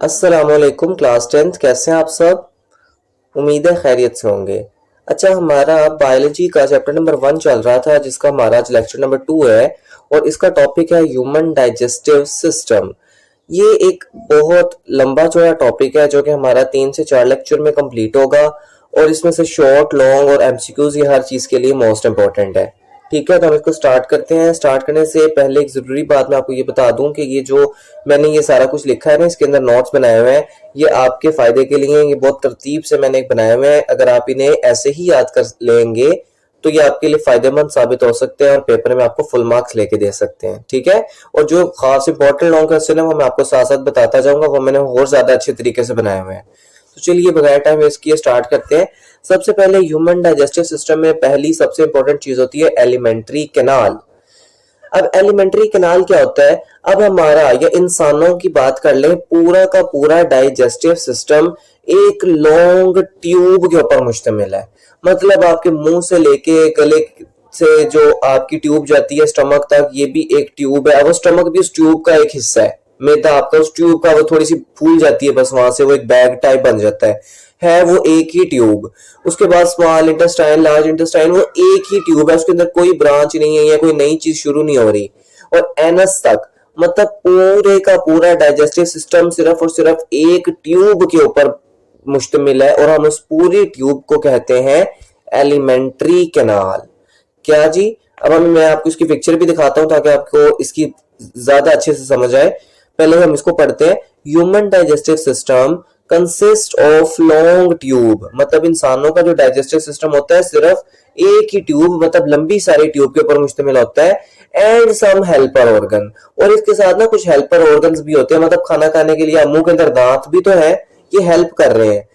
अस्सलामुअलैकुम class 10th, कैसे हैं आप सब। उम्मीद है खैरियत से होंगे। अच्छा, हमारा बायोलॉजी का चैप्टर नंबर 1 चल रहा था, जिसका हमारा आज लेक्चर नंबर 2 है और इसका टॉपिक है ह्यूमन डाइजेस्टिव सिस्टम। ये एक बहुत लंबा चौड़ा टॉपिक है जो कि हमारा 3 से 4 लेक्चर में कंप्लीट होगा और इसमें से शॉर्ट, लॉन्ग और एमसीक्यूज ये हर चीज के लिए मोस्ट इंपॉर्टेंट है। ठीक है, तो हम इसको स्टार्ट करते हैं। स्टार्ट करने से पहले एक जरूरी बात मैं आपको ये बता दूं कि ये जो मैंने ये सारा कुछ लिखा है ना, इसके अंदर नोट्स बनाए हुए हैं, ये आपके फायदे के लिए। ये बहुत तरतीब से मैंने बनाए हुए हैं। अगर आप इन्हें ऐसे ही याद कर लेंगे तो ये आपके लिए फायदेमंद साबित हो सकते हैं और पेपर में आपको फुल मार्क्स लेके दे सकते हैं। ठीक है, और जो खास इंपॉर्टेंट लॉन्ग क्वेश्चन है वो मैं आपको साथ साथ बताता जाऊंगा, वो मैंने और ज्यादा अच्छे तरीके से बनाए हुए हैं। तो चलिए बगैर टाइम वेस्ट किए स्टार्ट करते हैं। सबसे पहले ह्यूमन डाइजेस्टिव सिस्टम में पहली सबसे इंपॉर्टेंट चीज होती है एलिमेंट्री कैनाल। अब एलिमेंट्री कैनाल क्या होता है? अब हमारा या इंसानों की बात कर ले, पूरा का पूरा डाइजेस्टिव सिस्टम एक लॉन्ग ट्यूब के ऊपर मुश्तमिल है। मतलब आपके मुंह से लेके गले से जो आपकी ट्यूब जाती है स्टमक तक, ये भी एक ट्यूब है। अब स्टमक भी उस ट्यूब का एक हिस्सा है। मैदा आपका उस ट्यूब का वो थोड़ी सी फूल जाती है, बस वहां से वो एक बैग टाइप बन जाता है वो एक ही ट्यूब। उसके बाद स्मॉल इंटेस्टाइन, लार्ज इंटेस्टाइन, वो एक ही ट्यूब है, उसके अंदर कोई ब्रांच नहीं है या कोई नई चीज शुरू नहीं हो रही। और एनस तक, मतलब पूरे का पूरा डाइजेस्टिव सिस्टम सिर्फ और सिर्फ एक ट्यूब के ऊपर मुश्तमिल है और हम उस पूरी ट्यूब को कहते हैं एलिमेंट्री कैनाल। क्या जी? अब मैं आपको इसकी पिक्चर भी दिखाता हूं ताकि आपको इसकी ज्यादा अच्छे से समझ आए। पहले हम इसको पढ़ते हैं। Human digestive system consist of long tube. मतलब इंसानों का जो डाइजेस्टिव सिस्टम होता है सिर्फ एक ही ट्यूब, मतलब लंबी सारी ट्यूब के ऊपर मुश्तमिल होता है। एंड सम हेल्पर ऑर्गन, और इसके साथ ना कुछ हेल्पर ऑर्गन्स भी होते हैं। मतलब खाना खाने के लिए मुंह के अंदर दांत भी तो है, ये हेल्प कर रहे हैं।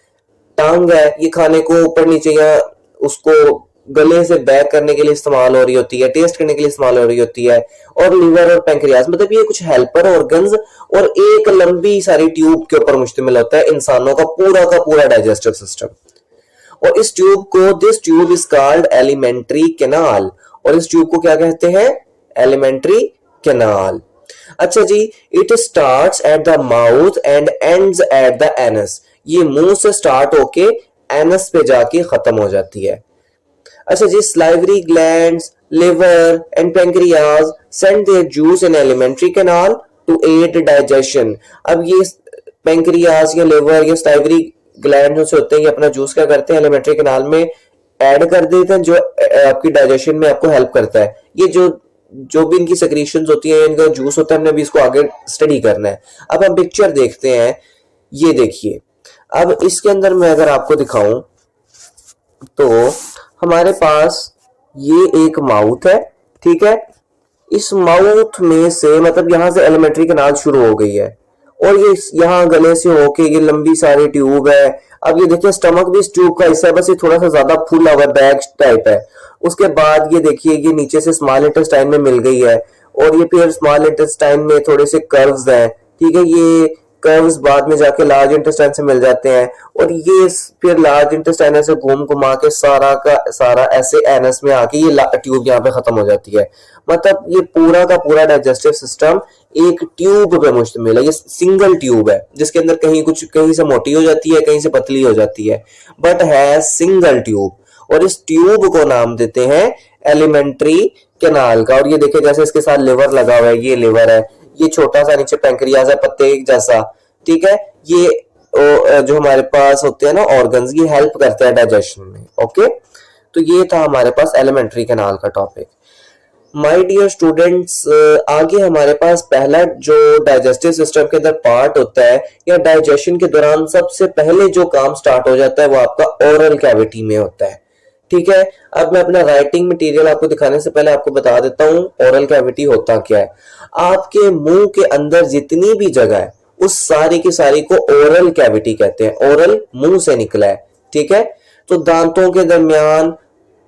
टांग है, ये खाने को ऊपर नीचे या उसको गले से बैक करने के लिए इस्तेमाल हो रही होती है, टेस्ट करने के लिए इस्तेमाल हो रही होती है। और लिवर और पैंक्रियाज, मतलब ये कुछ हेल्पर ऑर्गन्स और एक लंबी सारी ट्यूब के ऊपर मुश्तमिल होता है इंसानों का पूरा डाइजेस्टिव सिस्टम। और इस ट्यूब को, this tube is called alimentary canal. और इस ट्यूब को क्या कहते हैं? Alimentary canal. अच्छा जी, it starts at the mouth and ends at the anus. ये मुंह से स्टार्ट होके एनस पे जाके खत्म हो जाती है। अच्छा जी, salivary glands, liver and pancreas send their juice in alimentary canal to aid digestion। अब ये पेंक्रियाज या लिवर या salivary glands जो होते हैं, ये अपना जूस क्या करते हैं? एलिमेंट्री कैनाल में ऐड कर देते हैं, जो आपकी डाइजेशन में आपको हेल्प करता है। ये जो भी इनकी सेक्रीशंस होती है, इनका जूस होता है, हमने अभी इसको आगे स्टडी करना है। अब हम पिक्चर देखते हैं। ये देखिए, अब इसके अंदर मैं अगर आपको दिखाऊं तो हमारे पास ये एक माउथ है। ठीक है, इस माउथ में से, मतलब यहां से एलिमेंट्री कैनाल शुरू हो गई है और ये यहाँ गले से होके ये लंबी सारी ट्यूब है। अब ये देखिए, स्टमक भी इस ट्यूब का हिस्सा है, बस ये थोड़ा सा ज्यादा फूला हुआ बैग टाइप है। उसके बाद ये देखिए, ये नीचे से स्मॉल इंटेस्टाइन में मिल गई है और ये फिर स्मॉल इंटेस्टाइन में थोड़े से कर्व्स हैं। ठीक है, ये कर्व्स बाद में जाके लार्ज इंटेस्टाइन से मिल जाते हैं और ये फिर लार्ज इंटेस्टाइन से घूम घुमा के सारा का सारा ऐसे एनस में आके ये ट्यूब यहाँ पे खत्म हो जाती है। मतलब ये पूरा का पूरा डाइजेस्टिव सिस्टम एक ट्यूब पे मुश्तमिल है। ये सिंगल ट्यूब है जिसके अंदर कहीं से मोटी हो जाती है, कहीं से पतली हो जाती है, बट है सिंगल ट्यूब। और इस ट्यूब को नाम देते हैं एलिमेंट्री कैनाल का। और ये देखिए, जैसे इसके साथ लिवर लगा हुआ है, ये लिवर है, ये छोटा सा नीचे पैंक्रियाज है पत्ते जैसा। ठीक है, ये जो हमारे पास होते हैं ना ऑर्गन्स, ये हेल्प करते हैं डाइजेशन में। ओके, तो ये था हमारे पास एलिमेंट्री कैनाल का टॉपिक। माय डियर स्टूडेंट्स, आगे हमारे पास पहला जो डाइजेस्टिव सिस्टम के अंदर पार्ट होता है या डाइजेशन के दौरान सबसे पहले जो काम स्टार्ट हो जाता है वो आपका ओरल कैविटी में होता है। ठीक है, अब मैं अपना राइटिंग मटेरियल आपको दिखाने से पहले आपको बता देता हूं ओरल कैविटी होता क्या है। आपके मुंह के अंदर जितनी भी जगह है उस सारी की सारी को ओरल कैविटी कहते हैं। ओरल मुंह से निकला है। ठीक है, तो दांतों के दरमियान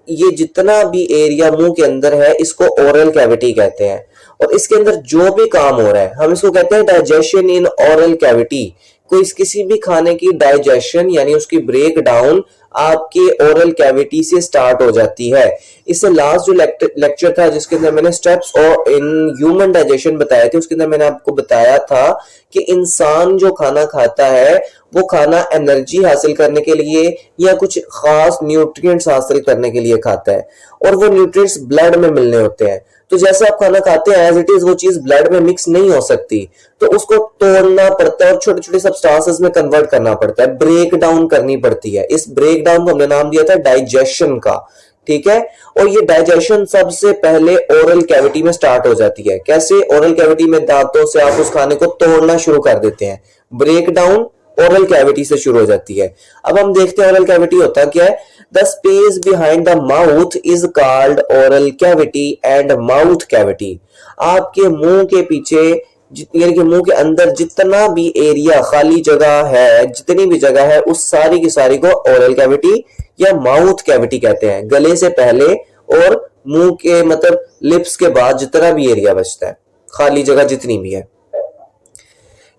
ये जितना भी एरिया मुंह के अंदर है इसको ओरल कैविटी कहते हैं। और इसके अंदर जो भी काम हो रहा है हम इसको कहते हैं डाइजेशन इन ओरल कैविटी। कोई किसी भी खाने की डाइजेशन यानी उसकी ब्रेक डाउन आपके ओरल कैविटी से स्टार्ट हो जाती है। इससे लास्ट जो लेक्चर था जिसके अंदर मैंने स्टेप्स और इन ह्यूमन डाइजेशन बताए थे, उसके अंदर मैंने आपको बताया था कि इंसान जो खाना खाता है वो खाना एनर्जी हासिल करने के लिए या कुछ खास न्यूट्रिएंट्स हासिल करने के लिए खाता है, और वो न्यूट्रिएंट्स ब्लड में मिलने होते हैं। तो जैसे आप खाना खाते हैं एज इट इज वो चीज ब्लड में मिक्स नहीं हो सकती, तो उसको तोड़ना पड़ता है और छोटे छोटे सब्सटेंसेस में कन्वर्ट करना पड़ता है, ब्रेक डाउन करनी पड़ती है। इस ब्रेक डाउन को हमने नाम दिया था डाइजेशन का, ठीक है। और ये डाइजेशन सबसे पहले ओरल कैविटी में स्टार्ट हो जाती है। कैसे? ओरल कैविटी में दांतों से आप उस खाने को तोड़ना शुरू कर देते हैं। ब्रेक डाउन ओरल कैविटी से शुरू हो जाती है। अब हम देखते हैं ओरल कैविटी होता क्या है। The space behind the mouth is called oral cavity and mouth cavity. आपके मुंह के पीछे यानी कि मुंह के अंदर जितना भी एरिया खाली जगह है, जितनी भी जगह है, उस सारी की सारी को ओरल कैविटी या माउथ कैविटी कहते हैं। गले से पहले और मुंह के मतलब लिप्स के बाद जितना भी एरिया बचता है, खाली जगह जितनी भी है।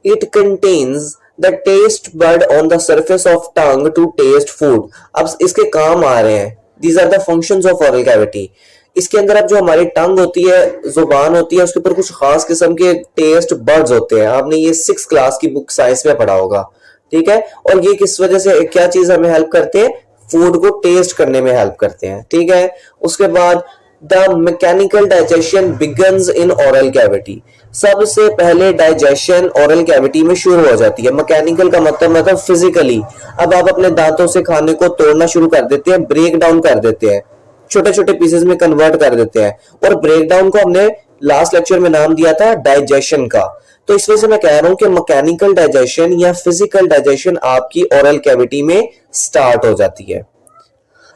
It contains the taste bud on the surface of tongue to taste food. अब इसके काम आ रहे हैं, these are the functions of oral cavity. इसके अंदर अब जो हमारी टंग होती है, जुबान होती है, उसके ऊपर कुछ खास किस्म के टेस्ट बर्ड्स होते हैं। आपने ये 6th क्लास की बुक साइंस में पढ़ा होगा, ठीक है। और ये किस वजह से, क्या चीज हमें हेल्प करते हैं? फूड को टेस्ट करने में हेल्प करते हैं, ठीक है। उसके बाद the mechanical digestion begins in oral cavity. सबसे पहले डाइजेशन ओरल कैविटी में शुरू हो जाती है। मैकेनिकल का मतलब फिजिकली। अब आप अपने दांतों से खाने को तोड़ना शुरू कर देते हैं, ब्रेक डाउन कर देते हैं, छोटे छोटे पीसेस में कन्वर्ट कर देते हैं। और ब्रेक डाउन को हमने लास्ट लेक्चर में नाम दिया था डाइजेशन का। तो इस वजह से मैं कह रहा हूं कि मैकेनिकल डाइजेशन या फिजिकल डाइजेशन आपकी ओरल कैविटी में स्टार्ट हो जाती है।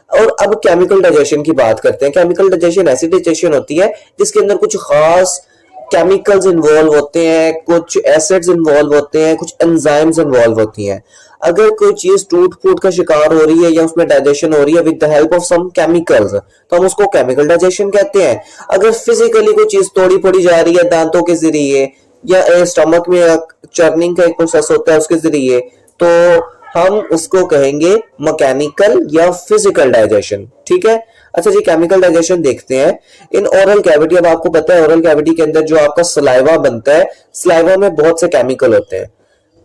और अब केमिकल डाइजेशन की बात करते हैं। केमिकल डाइजेशन ऐसी डाइजेशन होती है जिसके अंदर कुछ खास केमिकल्स इन्वॉल्व होते हैं, कुछ एसिड्स इन्वॉल्व होते हैं, कुछ एंजाइम्स इन्वॉल्व होती हैं। अगर कोई चीज टूट फूट का शिकार हो रही है या उसमें डाइजेशन हो रही है with the help of some chemicals, तो हम उसको केमिकल डाइजेशन कहते हैं। अगर फिजिकली कोई चीज तोड़ी फोड़ी जा रही है दांतों के जरिए या स्टमक में चर्निंग का एक प्रोसेस होता है उसके जरिए, तो हम उसको कहेंगे मैकेनिकल या फिजिकल डाइजेशन, ठीक है। अच्छा जी, केमिकल डाइजेशन देखते हैं इन ओरल कैविटी। अब आपको पता है ओरल कैविटी के अंदर जो आपका सलाइवा बनता है, सलाइवा में बहुत से केमिकल होते हैं।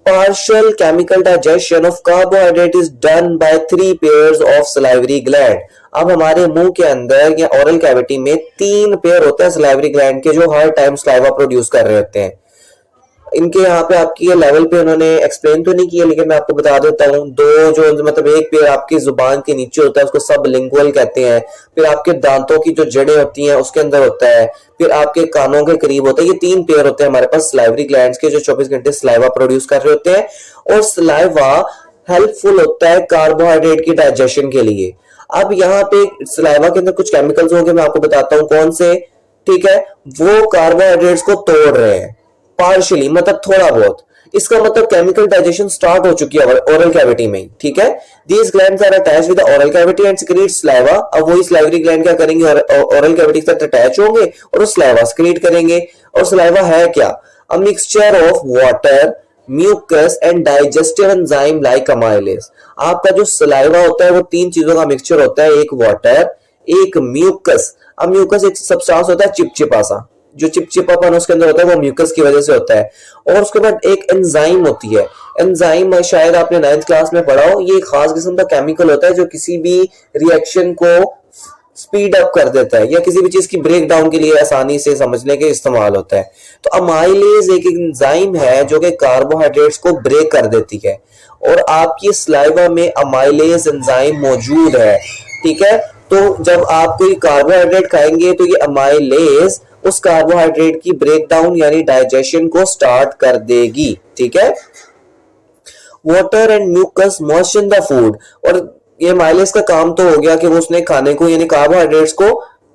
partial chemical digestion of carbohydrate is done by 3 pairs of salivary gland। अब हमारे मुंह के अंदर या ओरल कैविटी में 3 पेयर होते हैं सलाइवरी ग्लैंड के, जो हर टाइम सलाइवा प्रोड्यूस कर रहे होते हैं। इनके यहाँ पे आपकी ये लेवल पे उन्होंने एक्सप्लेन तो नहीं किया, लेकिन मैं आपको बता देता हूँ। दो जो मतलब एक पेयर आपकी जुबान के नीचे होता है उसको सबलिंगुअल कहते हैं, फिर आपके दांतों की जो जड़ें होती हैं उसके अंदर होता है, फिर आपके कानों के करीब होता है। ये 3 पेयर होते हैं हमारे पास सलाइवरी ग्लैंड्स के, जो 24 घंटे सलाइवा प्रोड्यूस कर रहे होते हैं। और सलाइवा हेल्पफुल होता है कार्बोहाइड्रेट की डाइजेशन के लिए। अब यहाँ पे सलाइवा के अंदर कुछ केमिकल्स होंगे, मैं आपको बताता हूँ कौन से, ठीक है। वो कार्बोहाइड्रेट्स को तोड़ रहे हैं पार्शियली, मतलब थोड़ा बहुत। इसका मतलब केमिकल डाइजेशन स्टार्ट हो चुकी है ओरल कैविटी में, ठीक है। These glands are attached with the oral cavity and secrete saliva. अब वही सलाइवरी ग्लैंड क्या करेंगे, ओरल कैविटी के साथ अटैच होंगे और वो सलाइवा सिक्रीट करेंगे। और सलाइवा है क्या? A mixture of water, mucus and digestive enzyme like amylase. आपका जो सलाइवा होता है वो 3 चीजों का मिक्सचर होता है, एक वाटर, एक म्यूकस। अब म्यूकस एक सब्सटेंस होता है चिपचिपा सा, जो चिपचिपापन उसके अंदर होता है वो म्यूकस की वजह से होता है। और उसके बाद एक एंजाइम होती है। एंजाइम शायद आपने 9th क्लास में पढ़ा हो, ये खास किस्म का केमिकल होता है जो किसी भी रिएक्शन को स्पीड अप कर देता है या किसी भी चीज की ब्रेक डाउन के लिए आसानी से समझने के इस्तेमाल होता है। तो अमाइलेज एक एंजाइम है जो कि कार्बोहाइड्रेट्स को ब्रेक कर देती है, और आपकी सलाइवा में अमाइलेज एंजाइम मौजूद है, ठीक है। तो जब आप कोई कार्बोहाइड्रेट खाएंगे तो ये अमाइलेज उस कार्बोहाइड्रेट की ब्रेक डाउन यानी डाइजेशन को स्टार्ट कर देगी, ठीक है। Water and mucus moisture the food. और ये माइलेज का काम तो हो गया कि वो उसने खाने को यानी कार्बोहाइड्रेट्स को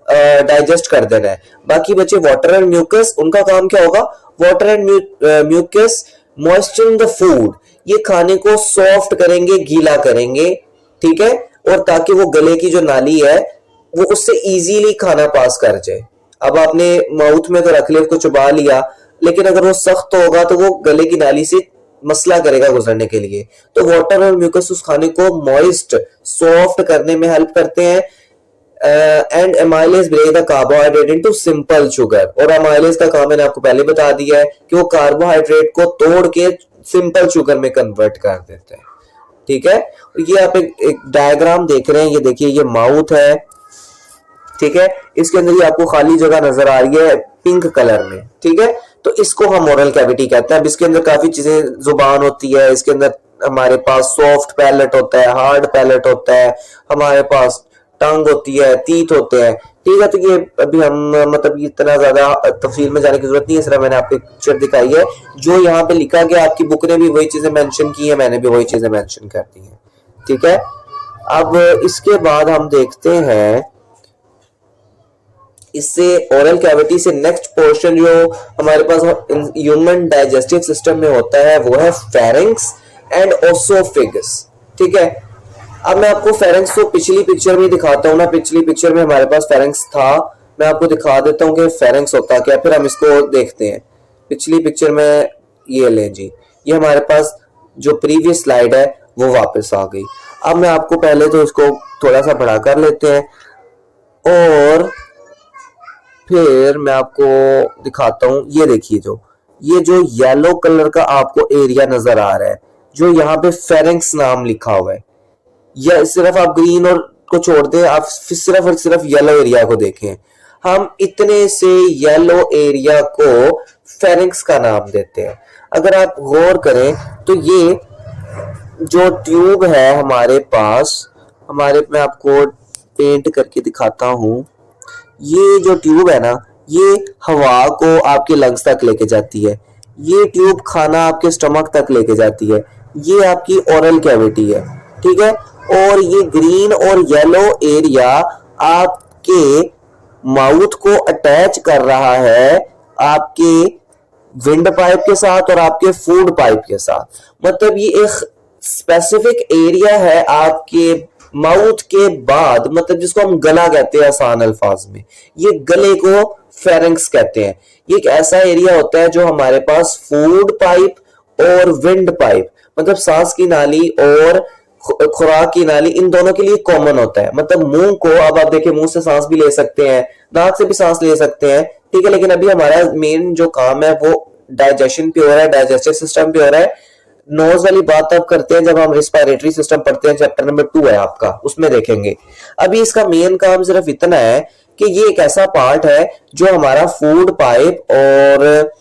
डाइजेस्ट कर देना है। बाकी बचे वाटर एंड म्यूकस, उनका काम क्या होगा? Water and mucus moisture the food, ये खाने को सॉफ्ट करेंगे, गीला करेंगे, ठीक है। और ताकि वो गले की जो नाली है वो उससे इजीली खाना पास कर जाए। अब आपने माउथ में तो रख लिया, उसको चबा लिया, लेकिन अगर वो सख्त होगा तो वो गले की नाली से मसला करेगा गुजरने के लिए। तो वाटर और म्यूकस उस खाने को मॉइस्ट सॉफ्ट करने में हेल्प करते हैं। And amylase break the carbohydrate into simple sugar, और एमाइलेज का काम मैंने आपको पहले बता दिया है कि वो कार्बोहाइड्रेट को तोड़ के सिंपल शुगर में कन्वर्ट कर देते हैं। ठीक है, ये आप एक डायग्राम देख रहे हैं, ये देखिए ये माउथ है, ठीक है, इसके अंदर ये आपको खाली जगह नजर आ रही है पिंक कलर में। ठीक है, तो इसको हम ओरल कैविटी कहते हैं। अब इसके अंदर काफी चीजें, जुबान होती है, इसके अंदर हमारे पास सॉफ्ट पैलेट होता है, हार्ड पैलेट होता है, हमारे पास टंग होती है, टीथ होते हैं। ठीक है, तो ये अभी हम मतलब इतना ज्यादा तफसील में जाने की जरूरत नहीं है, सिर्फ मैंने आपको एक पिक्चर दिखाई है। जो यहाँ पे लिखा गया, आपकी बुक ने भी वही चीजें मेंशन की है, मैंने भी वही चीजें मेंशन कर दी है। ठीक है, अब इसके बाद हम देखते हैं, इससे ओरल कैविटी से नेक्स्ट पोर्शन जो हमारे पास ह्यूमन डाइजेस्टिव सिस्टम में होता है वो है फेरिंक्स एंड ओसोफेगस। ठीक है, अब मैं आपको फेरिंक्स को पिछली पिक्चर में दिखाता हूँ ना, पिछली पिक्चर में हमारे पास फेरिंक्स था, मैं आपको दिखा देता हूँ कि फेरिंक्स होता क्या, फिर हम इसको देखते हैं। पिछली पिक्चर में ये लें जी, ये हमारे पास जो प्रीवियस स्लाइड है वो वापस आ गई। अब मैं आपको पहले तो इसको थोड़ा सा बड़ा कर लेते हैं और फिर मैं आपको दिखाता हूं। ये देखिए, ये जो येलो कलर का आपको एरिया नजर आ रहा है, जो यहाँ पे फेरिंक्स नाम लिखा हुआ है, या सिर्फ आप ग्रीन और को छोड़ दें, आप सिर्फ और सिर्फ येलो एरिया को देखें। हम इतने से येलो एरिया को फेरिंक्स का नाम देते हैं। अगर आप गौर करें तो ये जो ट्यूब है हमारे पास, मैं आपको पेंट करके दिखाता हूं। ये जो ट्यूब है ना, ये हवा को आपके लंग्स तक लेके जाती है, ये ट्यूब खाना आपके स्टमक तक लेके जाती है, ये आपकी ओरल कैविटी है। ठीक है, और ये ग्रीन और येलो एरिया आपके माउथ को अटैच कर रहा है आपके विंड पाइप के साथ और आपके फूड पाइप के साथ। मतलब ये एक स्पेसिफिक एरिया है आपके माउथ के बाद, मतलब जिसको हम गला कहते हैं आसान अल्फाज में, ये गले को फेरिंक्स कहते हैं। ये एक ऐसा एरिया होता है जो हमारे पास फूड पाइप और विंड पाइप, मतलब सांस की नाली और खुराक की नाली, इन दोनों के लिए कॉमन होता है। मतलब मुंह को, अब आप देखिए, मुंह से सांस भी ले सकते हैं, नाक से भी सांस ले सकते हैं। ठीक है, लेकिन अभी हमारा मेन जो काम है वो डाइजेशन पे हो रहा है, डाइजेस्टिव सिस्टम पे हो रहा है। नोज वाली बात अब करते हैं जब हम रिस्पायरेटरी सिस्टम पढ़ते हैं, चैप्टर नंबर 2 है आपका, उसमें देखेंगे। अभी इसका मेन काम सिर्फ इतना है कि ये एक ऐसा पार्ट है जो हमारा फूड पाइप और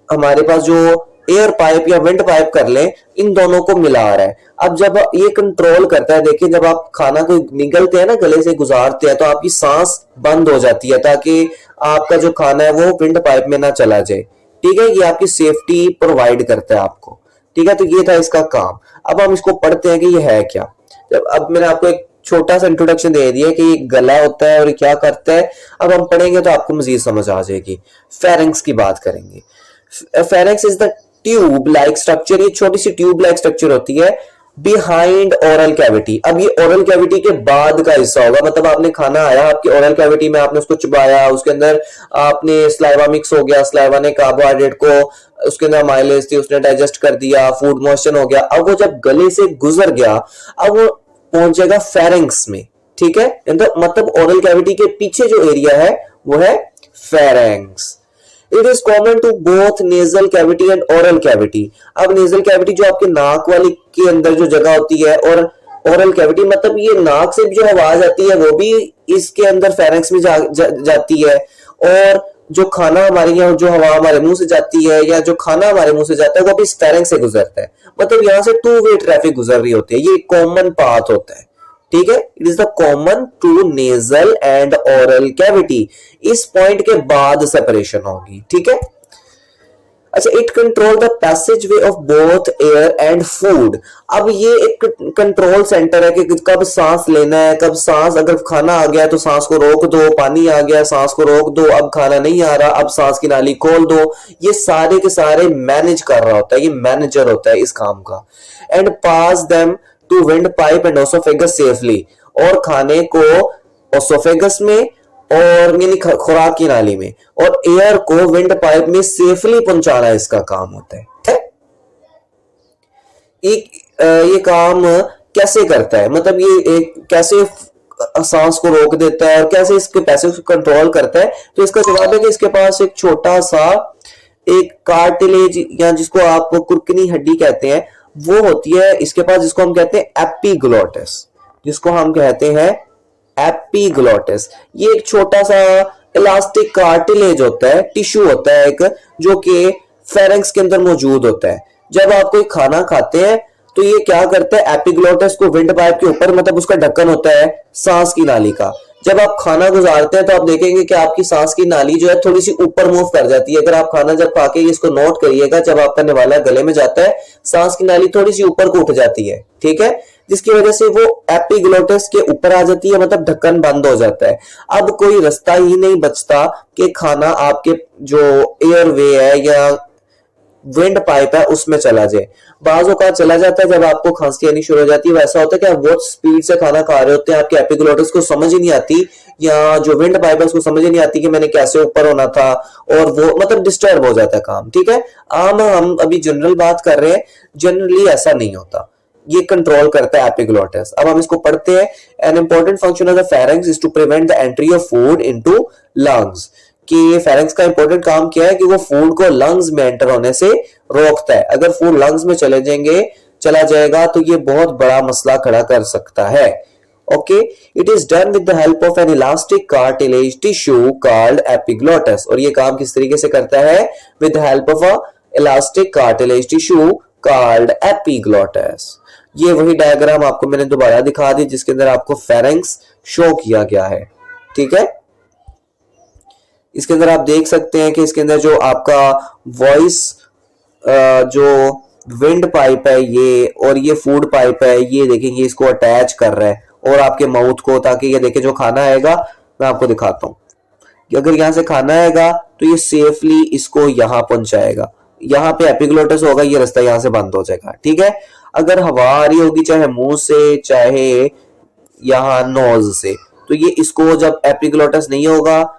हमारे पास जो एयर पाइप या विंड पाइप कर ले, इन दोनों को मिला रहा है। अब जब ये कंट्रोल करता है, देखिए जब आप खाना को निगलते हैं ना, गले से गुजारते हैं, तो आपकी सांस बंद हो जाती है ताकि आपका जो खाना है वो विंड पाइप में ना चला जाए। ठीक है, ये आपकी सेफ्टी प्रोवाइड करता है आपको। ठीक है, तो ये था इसका काम। अब हम इसको पढ़ते हैं कि ये है क्या। अब मैंने आपको एक छोटा सा इंट्रोडक्शन दे दिया कि ये गला होता है और ये क्या करता है। अब हम पढ़ेंगे तो आपको मजीद समझ आ जाएगी। फेरिंक्स की बात करेंगे। Pharynx is the tube like structure, ये छोटी सी ट्यूब लाइक स्ट्रक्चर होती है बिहाइंड ओरल कैविटी। अब ये ओरल कैविटी के बाद का हिस्सा होगा, मतलब आपने खाना आया आपकी ओरल कैविटी में, आपने उसको चबाया, उसके अंदर आपने स्लाइवा मिक्स हो गया, स्लाइवा ने कार्बोहाइड्रेट को, उसके अंदर माइलेज थी, उसने डाइजेस्ट कर दिया, फूड मोशन हो गया। अब वो जब गले से गुजर गया, अब वो पहुंचेगा फेरिंक्स में। ठीक है, मतलब ओरल कैविटी के पीछे जो एरिया है वो है pharynx. It is common to both nasal cavity and oral cavity. अब नेजल कैविटी जो आपके नाक वाली के अंदर जो जगह होती है, और ओरल कैविटी मतलब ये नाक से जो आवाज आती है वो भी इसके अंदर फेरिंक्स में जाती है, और जो खाना हमारे यहाँ, जो हवा हमारे मुंह से जाती है या जो खाना हमारे मुंह से जाता है वो भी इस फेरिंक्स से गुजरता है। मतलब यहाँ से 2 वे ट्रैफिक गुजर रही होती है, ये कॉमन पाथ होता है। ठीक है, it is the common to nasal and oral cavity. इस पॉइंट के बाद सेपरेशन होगी। ठीक है, अच्छा, it control the passage way of both air and food. अब ये एक कंट्रोल सेंटर है कि कब सांस लेना है, कब सांस, अगर खाना आ गया तो सांस को रोक दो, पानी आ गया सांस को रोक दो, अब खाना नहीं आ रहा अब सांस की नाली खोल दो। ये सारे के सारे मैनेज कर रहा होता है, ये मैनेजर होता है इस काम का। And pass them to wind pipe and oesophagus safely, और खाने को ओसोफेगस में और यानी खुराक की नाली में, और एयर को विंड पाइप में सेफली पहुंचाना इसका काम होता है। एक ये काम कैसे करता है, मतलब ये एक कैसे सांस को रोक देता है और कैसे इसके पैसे को कंट्रोल करता है। तो इसका जवाब है कि इसके पास एक छोटा सा एक कार्टिलेज या जिसको आप कुरकनी हड्डी कहते हैं वो होती है इसके पास, जिसको हम कहते हैं एपिग्लोटिस, जिसको हम कहते हैं एपिग्लोटिस। ये एक छोटा सा इलास्टिक कार्टिलेज होता है, टिश्यू होता है एक, जो कि फेरेंक्स के अंदर मौजूद होता है। जब आप कोई खाना खाते हैं तो ये क्या करता है, एपिग्लोटिस को विंड पाइप के ऊपर, मतलब उसका ढक्कन होता है सांस की नाली का, जब आप खाना गुजारते हैं तो आप देखेंगे कि आपकी सांस की नाली जो है थोड़ी सी ऊपर मूव कर जाती है। अगर आप खाना जब खा के इसको नोट करिएगा, जब आपका निवाला गले में जाता है सांस की नाली थोड़ी सी ऊपर को उठ जाती है, ठीक है, जिसकी वजह से वो एपिग्लोटिस के ऊपर आ जाती है, मतलब ढक्कन बंद हो जाता है। अब कोई रास्ता ही नहीं बचता कि खाना आपके जो एयरवे है या विंड पाइप है उसमें चला जाए। बाजों का चला जाता है, जब आपको खांसी आनी शुरू हो जाती है, वैसा होता है कि आप बहुत स्पीड से खाना खा रहे होते हैं, आपके एपिग्लोटिस को समझ ही नहीं आती, या जो विंड पाइप है उसको समझ ही नहीं आती कि मैंने कैसे ऊपर होना था, और वो मतलब डिस्टर्ब हो जाता है काम, ठीक है। हम अभी जनरल बात कर रहे हैं, जनरली ऐसा नहीं होता, ये कंट्रोल करता है एपिग्लोटिस। अब हम इसको पढ़ते हैं। An important function of the pharynx is to prevent the entry of food into lungs, कि फेरेंक्स का इंपॉर्टेंट काम क्या है कि वो फूड को लंग्स में एंटर होने से रोकता है। अगर फूड लंग्स में चला जाएगा तो ये बहुत बड़ा मसला खड़ा कर सकता है। Okay, it is done with the help of N elastic cartilage tissue called epiglottis, और ये काम किस तरीके से करता है, with the help of a elastic cartilage tissue called epiglottis. ये वही डायग्राम आपको मैंने दोबारा दिखा दी जिसके अंदर आपको फेरेंक्स शो किया गया है, ठीक है। इसके अंदर आप देख सकते हैं कि इसके अंदर जो आपका वॉइस जो विंड पाइप है ये, और ये फूड पाइप है, ये देखेंगे इसको अटैच कर रहा है और आपके माउथ को, ताकि ये देखें जो खाना आएगा मैं आपको दिखाता हूं कि अगर यहां से खाना आएगा तो ये सेफली इसको यहां पहुंचाएगा। यहाँ पे एपिग्लोटिस होगा, ये रास्ता यहां से बंद हो जाएगा, ठीक है। अगर हवा आ रही होगी चाहे मुंह से चाहे यहाँ नोज से, तो ये इसको जब एपिग्लोटिस नहीं होगा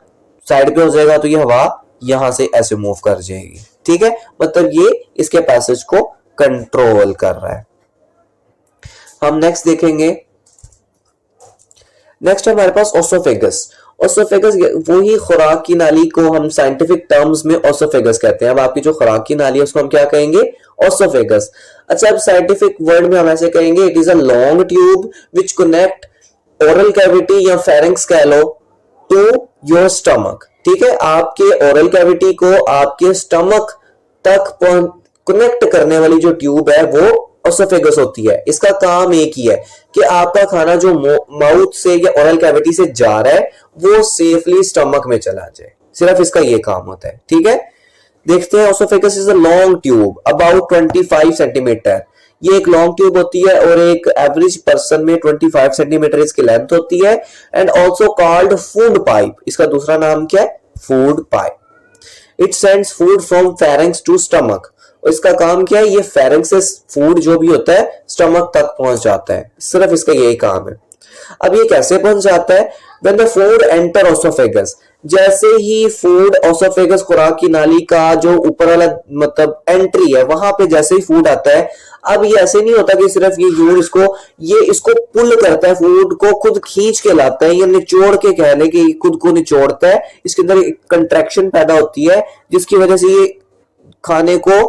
साइड पे हो जाएगा तो ये हवा यहां से ऐसे मूव कर जाएगी, ठीक है, मतलब ये इसके पैसेज को कंट्रोल कर रहा है। हम नेक्स्ट देखेंगे। नेक्स्ट हमारे पास ओसोफेगस। ओसोफेगस वही खुराक की नाली को हम साइंटिफिक टर्म्स में ओसोफेगस कहते हैं। अब आपकी जो खुराक की नाली है उसको हम क्या कहेंगे, ओसोफेगस। अच्छा, अब साइंटिफिक वर्ड में हम ऐसे कहेंगे, it is a long tube which connect oral cavity या फेरेंक्स कह लो टू योर स्टमक, ठीक है। आपके ओरल कैविटी को आपके स्टमक तक कनेक्ट करने वाली जो ट्यूब है वो ओसोफेगस होती है। इसका काम एक ही है कि आपका खाना जो माउथ से या ओरल कैविटी से जा रहा है वो सेफली स्टमक में चला जाए, सिर्फ इसका ये काम होता है, ठीक है। देखते हैं, oesophagus is a long tube about 25 centimetre. ये एक लॉन्ग ट्यूब होती है और एक एवरेज पर्सन में 25 सेंटीमीटर इसकी लेंथ होती है। And also called food pipe, इसका दूसरा नाम क्या है, food pipe. It sends food from pharynx to stomach, और इसका काम क्या है, ये फेरेंक्स से फूड जो भी होता है स्टमक तक पहुंच जाता है, सिर्फ इसका यही काम है। अब ये कैसे पहुंच जाता है, when the food enter oesophagus, जैसे ही फूड ओसोफेगस खुराक की नाली का जो ऊपर वाला मतलब एंट्री है वहां पे जैसे ही फूड आता है, अब ये ऐसे नहीं होता कि सिर्फ ये यूं इसको पुल करता है, फूड को खुद खींच के लाता है या निचोड़ के कह ले कि खुद को निचोड़ता है। इसके अंदर एक कंट्रैक्शन पैदा होती है जिसकी वजह से ये खाने को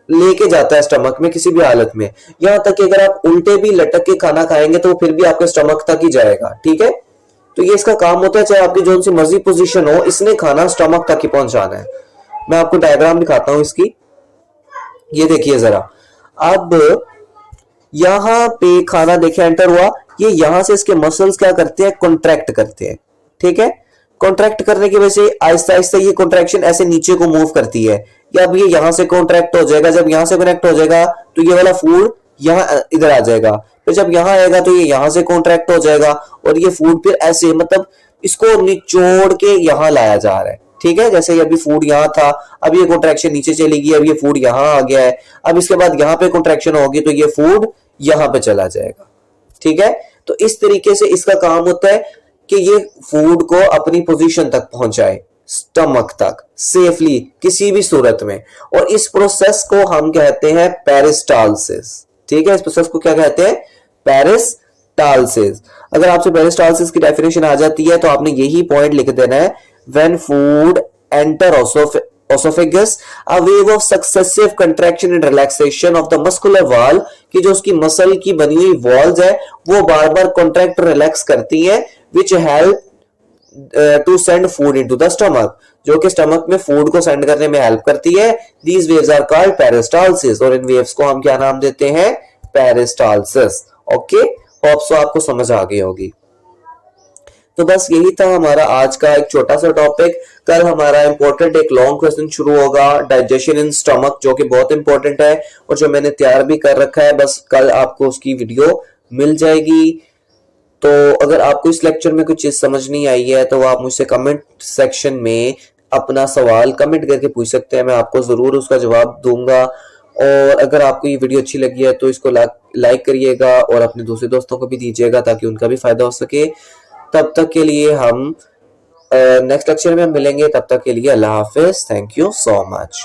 लेके जाता है स्टमक में किसी भी हालत में। यहां तक कि अगर आप उल्टे भी लटक के खाना खाएंगे तो फिर भी आपके स्टमक तक ही जाएगा, ठीक है। तो ये इसका काम होता है, चाहे आपकी जो सी मर्जी पोजीशन हो, इसने खाना स्टमक तक ही पहुंचाना है। मैं आपको डायग्राम दिखाता हूं इसकी, ये देखिए जरा। अब यहां पे खाना देखे एंटर हुआ, ये यहां से इसके मसल्स क्या करते हैं, कॉन्ट्रैक्ट करते हैं, ठीक है। कॉन्ट्रैक्ट करने की वजह से आहिस्ता आहिस्ता ये कॉन्ट्रैक्शन ऐसे नीचे को मूव करती है, या अब ये यहां से कॉन्ट्रैक्ट हो जाएगा। जब यहां से कनेक्ट हो जाएगा तो ये वाला फूड यहां इधर आ जाएगा, फिर जब यहां आएगा तो ये यहां से कॉन्ट्रैक्ट हो जाएगा, और ये फूड फिर ऐसे मतलब इसको निचोड़ के यहां लाया जा रहा है, ठीक है। जैसे अभी फूड यहां था, अब ये कॉन्ट्रैक्शन नीचे चली गई, अब ये फूड यहां आ गया है, अब इसके बाद यहां पे कॉन्ट्रैक्शन होगी तो ये फूड यहां पे चला जाएगा, ठीक है। तो इस तरीके से इसका काम होता है कि ये फूड को अपनी पोजीशन तक पहुंचाए, स्टमक तक सेफली किसी भी सूरत में, और इस प्रोसेस को हम कहते हैं पेरिस्टालसिस, ठीक है, इस प्रोसेस को क्या कहते हैं? पेरिस्टाल्सिस। अगर आपसे पेरिस्टाल्सिस की डेफिनेशन आ जाती है तो आपने यही पॉइंट लिख देना है, when food enter oesophagus a wave of successive contraction and relaxation of the muscular wall, कि जो उसकी मसल की बनी हुई वॉल्स है वो बार बार कॉन्ट्रैक्ट रिलैक्स करती हैं, which help to send food into the stomach, जो कि स्टमक में फूड को सेंड करने में हेल्प करती है। These waves are called peristalsis, और इन वेव्स को हम क्या नाम देते हैं? पेरिस्टाल्सिस। ओके, होप सो आपको समझ आ गई होगी। तो बस यही था हमारा आज का एक छोटा सा टॉपिक। कल हमारा इंपॉर्टेंट एक लॉन्ग क्वेश्चन शुरू होगा, डाइजेशन इन स्टमक, जो कि बहुत इंपॉर्टेंट है और जो मैंने तैयार भी कर रखा है, बस कल आपको उसकी वीडियो मिल जाएगी। तो अगर आपको इस लेक्चर में कुछ चीज समझ नहीं आई है तो आप मुझसे कमेंट सेक्शन में अपना सवाल कमेंट करके पूछ सकते हैं, मैं आपको जरूर उसका जवाब दूंगा। और अगर आपको ये वीडियो अच्छी लगी है तो इसको लाइक करिएगा और अपने दूसरे दोस्तों को भी दीजिएगा ताकि उनका भी फायदा हो सके। तब तक के लिए हम नेक्स्ट लेक्चर में मिलेंगे, तब तक के लिए अल्लाह हाफिज, थैंक यू सो मच।